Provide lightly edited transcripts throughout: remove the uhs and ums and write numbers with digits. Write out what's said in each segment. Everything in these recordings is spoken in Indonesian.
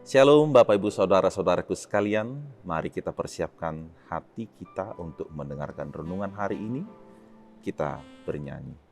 Shalom Bapak Ibu Saudara-saudaraku sekalian, mari kita persiapkan hati kita untuk mendengarkan renungan hari ini. Kita bernyanyi.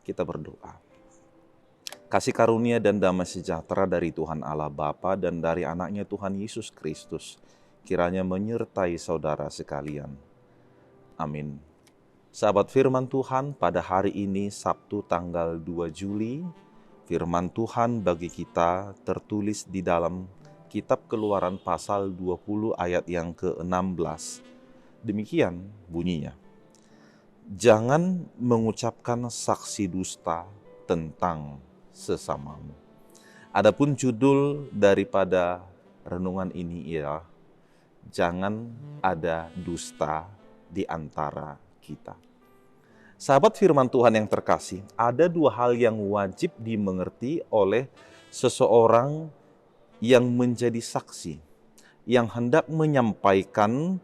Kita berdoa. Kasih karunia dan damai sejahtera dari Tuhan Allah Bapa dan dari anaknya Tuhan Yesus Kristus kiranya menyertai saudara sekalian. Amin. Sahabat firman Tuhan, pada hari ini Sabtu tanggal 2 Juli, firman Tuhan bagi kita tertulis di dalam Kitab Keluaran pasal 20 ayat yang ke-16. Demikian bunyinya. Jangan mengucapkan saksi dusta tentang sesamamu. Adapun judul daripada renungan ini ialah jangan ada dusta di antara kita. Sahabat firman Tuhan yang terkasih, ada dua hal yang wajib dimengerti oleh seseorang yang menjadi saksi, yang hendak menyampaikan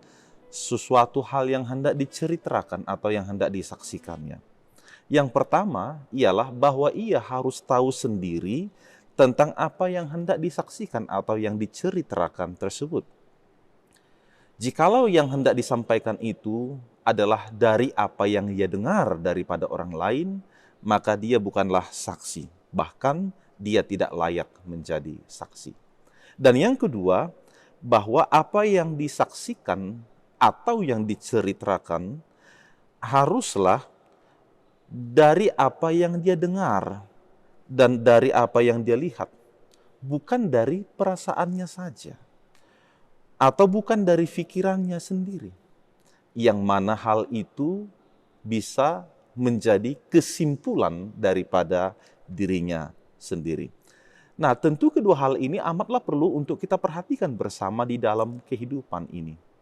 sesuatu hal yang hendak diceritakan atau yang hendak disaksikannya. Yang pertama ialah bahwa ia harus tahu sendiri tentang apa yang hendak disaksikan atau yang diceritakan tersebut. Jikalau yang hendak disampaikan itu adalah dari apa yang ia dengar daripada orang lain, maka dia bukanlah saksi, bahkan dia tidak layak menjadi saksi. Dan yang kedua, bahwa apa yang disaksikan atau yang diceritakan haruslah dari apa yang dia dengar dan dari apa yang dia lihat, bukan dari perasaannya saja atau bukan dari pikirannya sendiri, yang mana hal itu bisa menjadi kesimpulan daripada dirinya sendiri. Nah, tentu kedua hal ini amatlah perlu untuk kita perhatikan bersama di dalam kehidupan ini.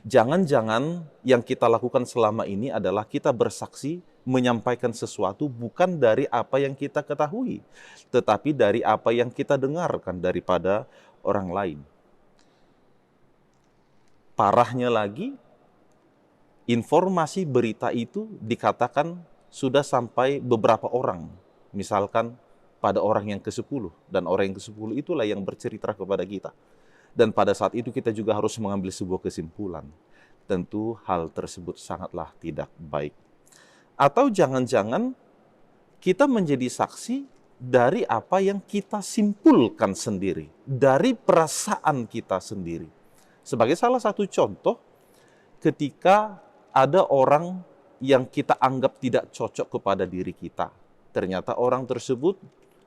Jangan-jangan yang kita lakukan selama ini adalah kita bersaksi menyampaikan sesuatu bukan dari apa yang kita ketahui, tetapi dari apa yang kita dengarkan daripada orang lain. Parahnya lagi, informasi berita itu dikatakan sudah sampai beberapa orang. Misalkan pada orang yang ke-10, dan orang yang ke-10 itulah yang bercerita kepada kita. Dan pada saat itu kita juga harus mengambil sebuah kesimpulan. Tentu hal tersebut sangatlah tidak baik. Atau jangan-jangan kita menjadi saksi dari apa yang kita simpulkan sendiri, dari perasaan kita sendiri. Sebagai salah satu contoh, ketika ada orang yang kita anggap tidak cocok kepada diri kita, ternyata orang tersebut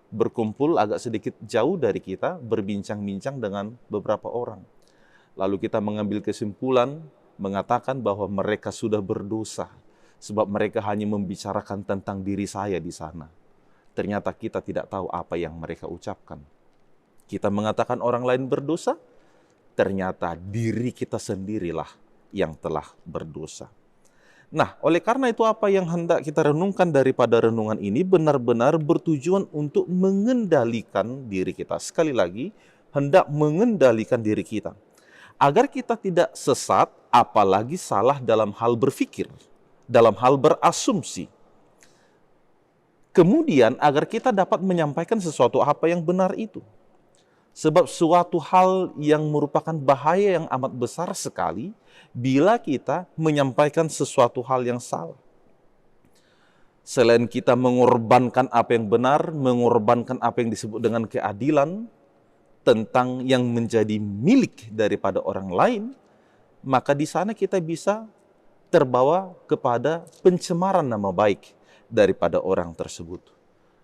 berkumpul agak sedikit jauh dari kita, berbincang-bincang dengan beberapa orang. Lalu kita mengambil kesimpulan, mengatakan bahwa mereka sudah berdosa, sebab mereka hanya membicarakan tentang diri saya di sana. Ternyata kita tidak tahu apa yang mereka ucapkan. Kita mengatakan orang lain berdosa, ternyata diri kita sendirilah yang telah berdosa. Nah, oleh karena itu apa yang hendak kita renungkan daripada renungan ini benar-benar bertujuan untuk mengendalikan diri kita. Sekali lagi, hendak mengendalikan diri kita. Agar kita tidak sesat, apalagi salah dalam hal berpikir, dalam hal berasumsi. Kemudian agar kita dapat menyampaikan sesuatu apa yang benar itu. Sebab suatu hal yang merupakan bahaya yang amat besar sekali bila kita menyampaikan sesuatu hal yang salah. Selain kita mengorbankan apa yang benar, mengorbankan apa yang disebut dengan keadilan, tentang yang menjadi milik daripada orang lain, maka di sana kita bisa terbawa kepada pencemaran nama baik daripada orang tersebut.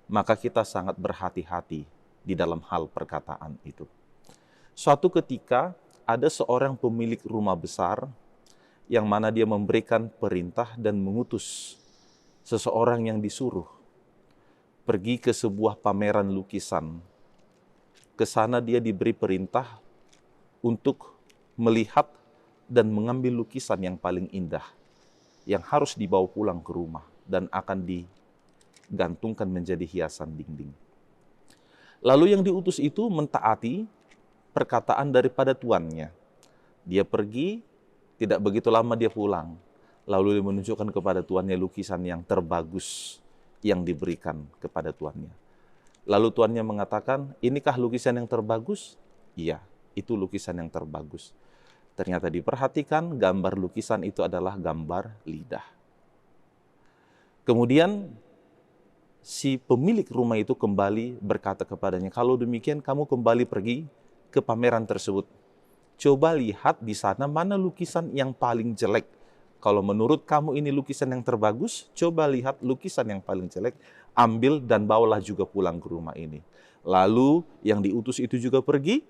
Maka kita sangat berhati-hati di dalam hal perkataan itu. Suatu ketika ada seorang pemilik rumah besar yang mana dia memberikan perintah dan mengutus seseorang yang disuruh pergi ke sebuah pameran lukisan. Ke sana dia diberi perintah untuk melihat dan mengambil lukisan yang paling indah yang harus dibawa pulang ke rumah dan akan digantungkan menjadi hiasan dinding. Lalu yang diutus itu mentaati perkataan daripada tuannya. Dia pergi, tidak begitu lama dia pulang. Lalu dia menunjukkan kepada tuannya lukisan yang terbagus yang diberikan kepada tuannya. Lalu tuannya mengatakan, inikah lukisan yang terbagus? Iya, itu lukisan yang terbagus. Ternyata diperhatikan, gambar lukisan itu adalah gambar lidah. Kemudian si pemilik rumah itu kembali berkata kepadanya, kalau demikian kamu kembali pergi ke pameran tersebut. Coba lihat di sana mana lukisan yang paling jelek. Kalau menurut kamu ini lukisan yang terbagus, coba lihat lukisan yang paling jelek, ambil dan bawalah juga pulang ke rumah ini. Lalu yang diutus itu juga pergi,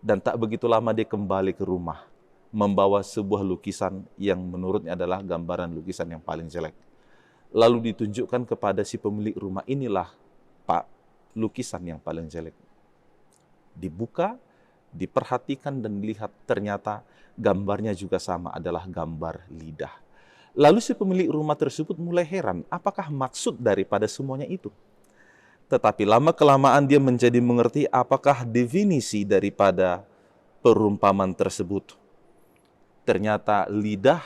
dan tak begitu lama dia kembali ke rumah, membawa sebuah lukisan yang menurutnya adalah gambaran lukisan yang paling jelek. Lalu ditunjukkan kepada si pemilik rumah, inilah Pak, lukisan yang paling jelek. Dibuka, diperhatikan dan dilihat, ternyata gambarnya juga sama, adalah gambar lidah. Lalu si pemilik rumah tersebut mulai heran, apakah maksud daripada semuanya itu? Tetapi lama-kelamaan dia menjadi mengerti apakah definisi daripada perumpamaan tersebut. Ternyata lidah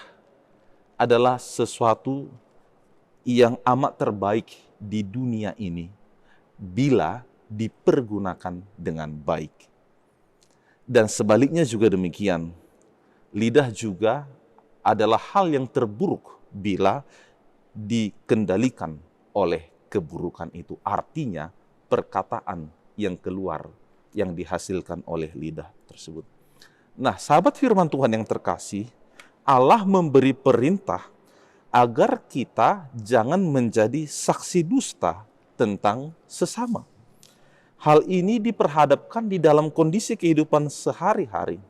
adalah sesuatu yang amat terbaik di dunia ini bila dipergunakan dengan baik. Dan sebaliknya juga demikian, lidah juga adalah hal yang terburuk bila dikendalikan oleh keburukan itu. Artinya perkataan yang keluar, yang dihasilkan oleh lidah tersebut. Nah, sahabat firman Tuhan yang terkasih, Allah memberi perintah agar kita jangan menjadi saksi dusta tentang sesama. Hal ini diperhadapkan di dalam kondisi kehidupan sehari-hari.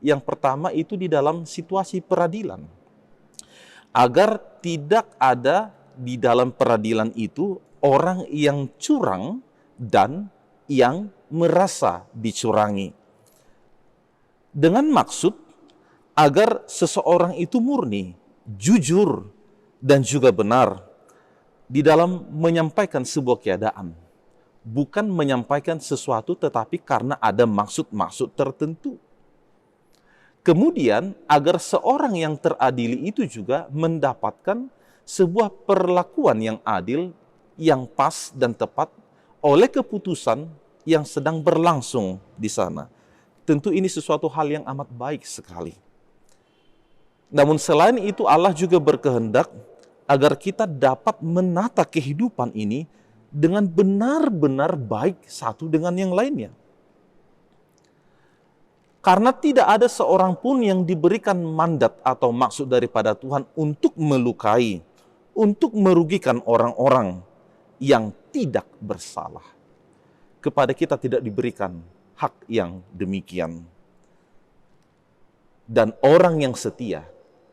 Yang pertama itu di dalam situasi peradilan. Agar tidak ada di dalam peradilan itu orang yang curang dan yang merasa dicurangi. Dengan maksud agar seseorang itu murni, jujur, dan juga benar di dalam menyampaikan sebuah keadaan. Bukan menyampaikan sesuatu tetapi karena ada maksud-maksud tertentu. Kemudian agar seorang yang teradili itu juga mendapatkan sebuah perlakuan yang adil, yang pas dan tepat oleh keputusan yang sedang berlangsung di sana. Tentu ini sesuatu hal yang amat baik sekali. Namun selain itu Allah juga berkehendak agar kita dapat menata kehidupan ini dengan benar-benar baik satu dengan yang lainnya. Karena tidak ada seorang pun yang diberikan mandat atau maksud daripada Tuhan untuk melukai, untuk merugikan orang-orang yang tidak bersalah. Kepada kita tidak diberikan hak yang demikian. Dan orang yang setia,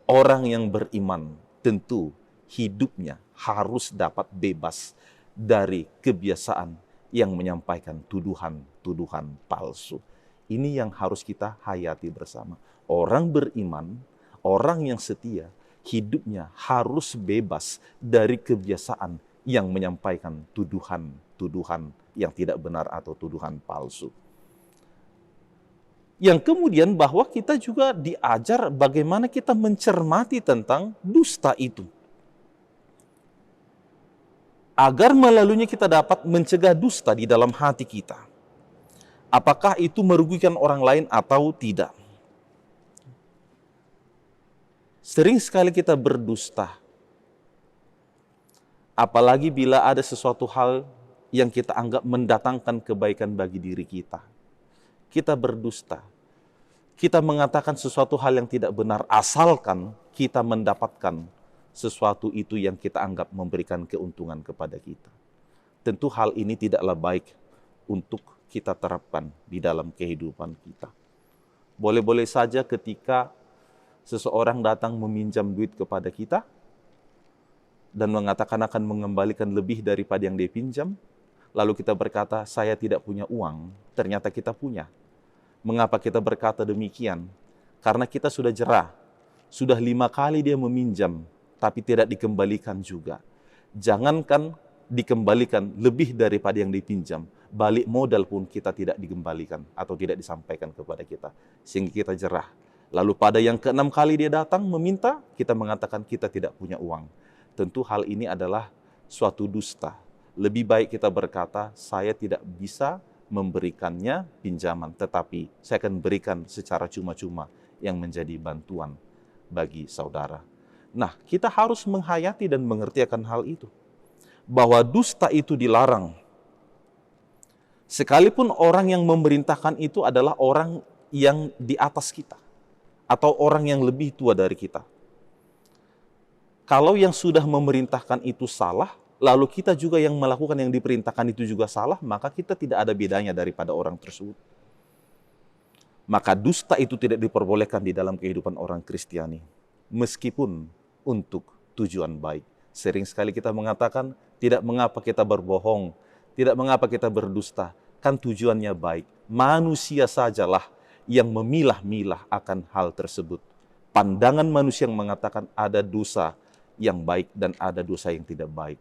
orang yang beriman, tentu hidupnya harus dapat bebas dari kebiasaan yang menyampaikan tuduhan-tuduhan palsu. Ini yang harus kita hayati bersama. Orang beriman, orang yang setia, hidupnya harus bebas dari kebiasaan yang menyampaikan tuduhan-tuduhan yang tidak benar atau tuduhan palsu. Yang kemudian bahwa kita juga diajar bagaimana kita mencermati tentang dusta itu. agar melaluinya kita dapat mencegah dusta di dalam hati kita. Apakah itu merugikan orang lain atau tidak? Sering sekali kita berdusta, apalagi bila ada sesuatu hal yang kita anggap mendatangkan kebaikan bagi diri kita. Kita berdusta. Kita mengatakan sesuatu hal yang tidak benar asalkan kita mendapatkan sesuatu itu yang kita anggap memberikan keuntungan kepada kita. Tentu hal ini tidaklah baik untuk kita terapkan di dalam kehidupan kita. Boleh-boleh saja ketika seseorang datang meminjam duit kepada kita dan mengatakan akan mengembalikan lebih daripada yang dia pinjam, lalu kita berkata, saya tidak punya uang, ternyata kita punya. Mengapa kita berkata demikian? Karena kita sudah jerah. Sudah 5 kali dia meminjam, tapi tidak dikembalikan juga. Jangankan dikembalikan lebih daripada yang dipinjam, balik modal pun kita tidak dikembalikan atau tidak disampaikan kepada kita. Sehingga kita jerah. Lalu pada yang ke-6 kali dia datang meminta, kita mengatakan kita tidak punya uang. Tentu hal ini adalah suatu dusta. Lebih baik kita berkata, saya tidak bisa memberikannya pinjaman, tetapi saya akan berikan secara cuma-cuma yang menjadi bantuan bagi saudara. Nah, kita harus menghayati dan mengerti akan hal itu. Bahwa dusta itu dilarang. Sekalipun orang yang memerintahkan itu adalah orang yang di atas kita. Atau orang yang lebih tua dari kita. Kalau yang sudah memerintahkan itu salah, lalu kita juga yang melakukan yang diperintahkan itu juga salah, maka kita tidak ada bedanya daripada orang tersebut. Maka dusta itu tidak diperbolehkan di dalam kehidupan orang Kristiani. Meskipun untuk tujuan baik. Sering sekali kita mengatakan, tidak mengapa kita berbohong, tidak mengapa kita berdusta, kan tujuannya baik. Manusia sajalah yang memilah-milah akan hal tersebut. Pandangan manusia yang mengatakan ada dosa yang baik dan ada dosa yang tidak baik.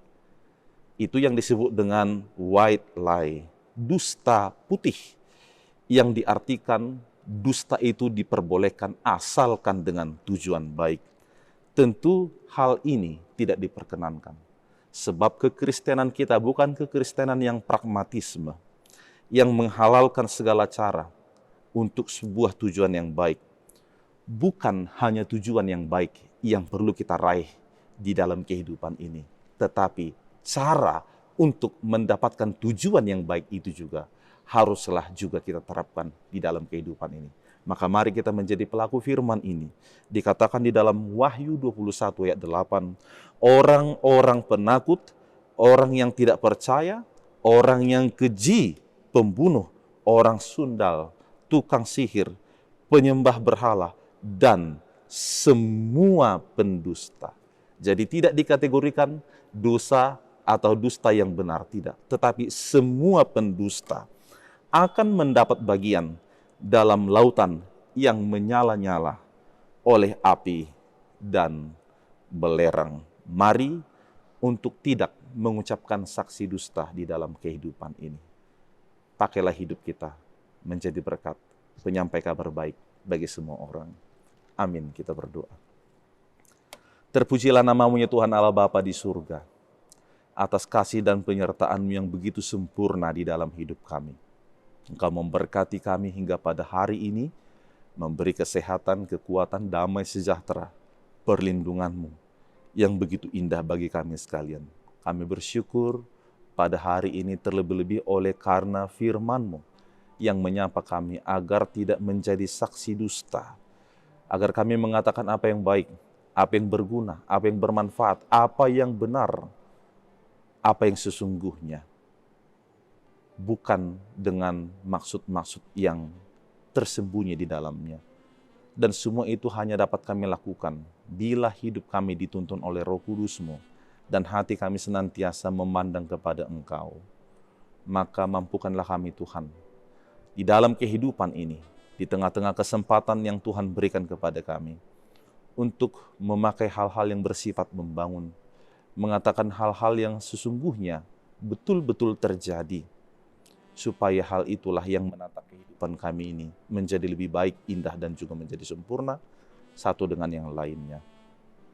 Itu yang disebut dengan white lie, dusta putih, yang diartikan dusta itu diperbolehkan asalkan dengan tujuan baik. Tentu hal ini tidak diperkenankan. Sebab kekristenan kita bukan kekristenan yang pragmatisme, yang menghalalkan segala cara untuk sebuah tujuan yang baik. Bukan hanya tujuan yang baik yang perlu kita raih di dalam kehidupan ini, tetapi cara untuk mendapatkan tujuan yang baik itu juga haruslah juga kita terapkan di dalam kehidupan ini. Maka mari kita menjadi pelaku firman ini. Dikatakan di dalam Wahyu 21 ayat 8, orang-orang penakut, orang yang tidak percaya, orang yang keji, pembunuh, orang sundal, tukang sihir, penyembah berhala, dan semua pendusta. Jadi tidak dikategorikan dosa atau dusta yang benar, tidak. Tetapi semua pendusta akan mendapat bagian dalam lautan yang menyala-nyala oleh api dan belerang. Mari untuk tidak mengucapkan saksi dusta di dalam kehidupan ini. Pakailah hidup kita menjadi berkat, penyampai kabar baik bagi semua orang. Amin, kita berdoa. Terpujilah namamu ya Tuhan Allah Bapa di surga, atas kasih dan penyertaan-Mu yang begitu sempurna di dalam hidup kami. Engkau memberkati kami hingga pada hari ini, memberi kesehatan, kekuatan, damai sejahtera, perlindungan-Mu yang begitu indah bagi kami sekalian. Kami bersyukur pada hari ini terlebih-lebih oleh karena firman-Mu yang menyapa kami agar tidak menjadi saksi dusta, agar kami mengatakan apa yang baik, apa yang berguna, apa yang bermanfaat, apa yang benar, apa yang sesungguhnya. Bukan dengan maksud-maksud yang tersembunyi di dalamnya. Dan semua itu hanya dapat kami lakukan bila hidup kami dituntun oleh Roh Kudus-Mu dan hati kami senantiasa memandang kepada Engkau. Maka mampukanlah kami Tuhan, di dalam kehidupan ini, di tengah-tengah kesempatan yang Tuhan berikan kepada kami, untuk memakai hal-hal yang bersifat membangun, mengatakan hal-hal yang sesungguhnya betul-betul terjadi, supaya hal itulah yang menata kehidupan kami ini menjadi lebih baik, indah, dan juga menjadi sempurna, satu dengan yang lainnya.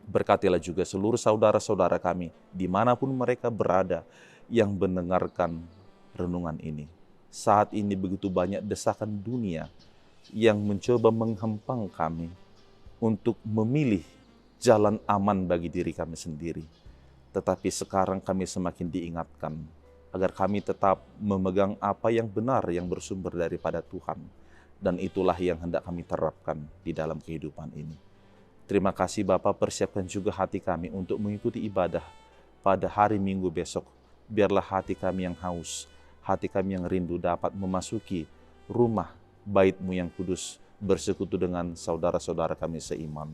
Berkatilah juga seluruh saudara-saudara kami, dimanapun mereka berada, yang mendengarkan renungan ini. Saat ini begitu banyak desakan dunia yang mencoba menghempang kami untuk memilih jalan aman bagi diri kami sendiri. Tetapi sekarang kami semakin diingatkan agar kami tetap memegang apa yang benar yang bersumber daripada Tuhan. Dan itulah yang hendak kami terapkan di dalam kehidupan ini. Terima kasih Bapa, persiapkan juga hati kami untuk mengikuti ibadah pada hari Minggu besok. Biarlah hati kami yang haus, hati kami yang rindu dapat memasuki rumah bait-Mu yang kudus, bersekutu dengan saudara-saudara kami seiman.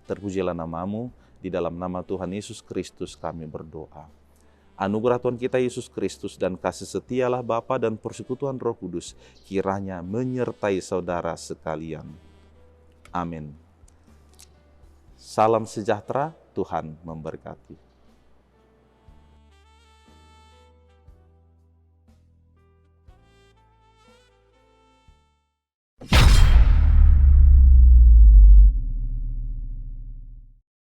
Terpujilah nama-Mu, di dalam nama Tuhan Yesus Kristus kami berdoa. Anugerah Tuhan kita Yesus Kristus dan kasih setialah Bapa dan persekutuan Roh Kudus kiranya menyertai saudara sekalian. Amin. Salam sejahtera, Tuhan memberkati.